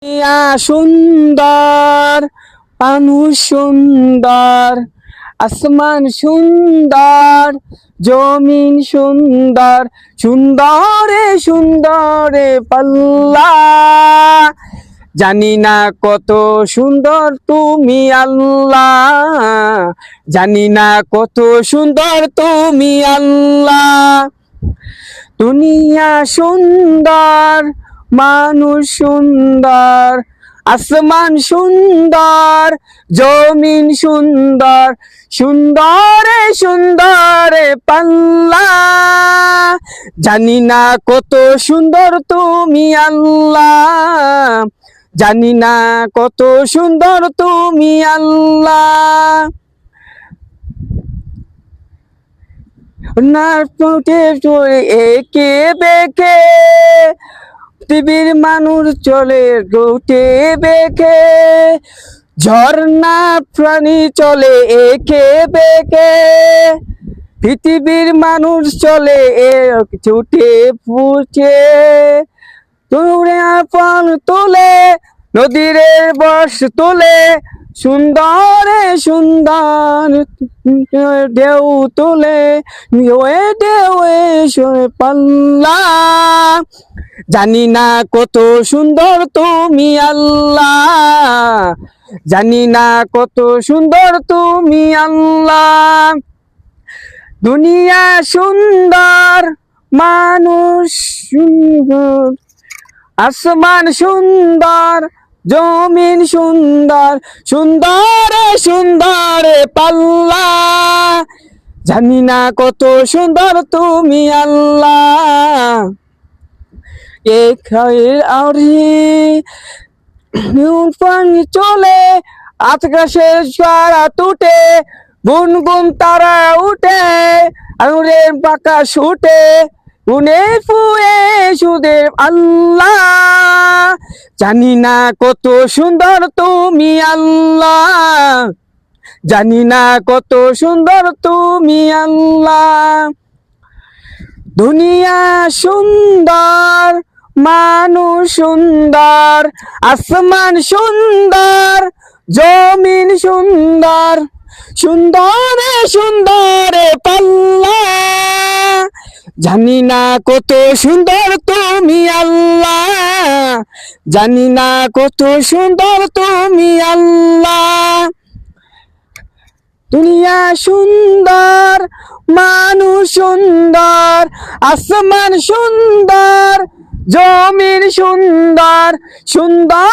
ইয়া সুন্দর, মানুষ সুন্দর, আসমান সুন্দর, জমিন সুন্দর, সুন্দরে সুন্দরে পাল্লা। জানি না কত সুন্দর তুমি আল্লাহ, জানি না কত সুন্দর তুমি আল্লাহ। দুনিয়া সুন্দর, মানুষ সুন্দর, আসমান সুন্দর, জমিন সুন্দর, সুন্দরে সুন্দরে পাল্লা। জানি না কত সুন্দর তুমি আল্লাহ, জানি না কত সুন্দর তুমি আল্লাহ। না চলে একে বেঁকে, পৃথিবীর মানুষ চলে রুটে বেঁকে, ঝর্ণা প্রাণী চলে একে বেঁকে, পৃথিবীর মানুষ চলে ছুটে ফুটে। তোরে আপন তোলে নদীর বর্ষ তোলে, সুন্দরে সুন্দর ঢেউ তোলে, ঢেউয়ে সরে পাল্লা। জানি না কত সুন্দর তুমি আল্লাহ, জানি না কত সুন্দর তুমি আল্লাহ। দুনিয়া সুন্দর, মানুষ সুন্দর, আসমান সুন্দর, জমিন সুন্দর, সুন্দরে সুন্দরে পাল্লা। জানি না কত সুন্দর তুমি আল্লাহ। পানি চলে আকাশের সারা টুটে, গুনগুন তারা উঠে, আঙুরের বাঁকা শুটে, গুনে ফুয়ে সুদে আল্লাহ। জানি না কত সুন্দর তুমি আল্লাহ, জানি না কত সুন্দর তুমি আল্লাহ। দুনিয়া সুন্দর, মানুষ সুন্দর, আসমান সুন্দর, জমিন সুন্দর, সুন্দরে সুন্দরে পাল্লা। জানি না কত সুন্দর তুমি আল্লাহ, জানি না কত সুন্দর তুমি আল্লাহ। দুনিয়া সুন্দর, মানুষ সুন্দর, আসমান সুন্দর, জমিন সুন্দর, সুন্দর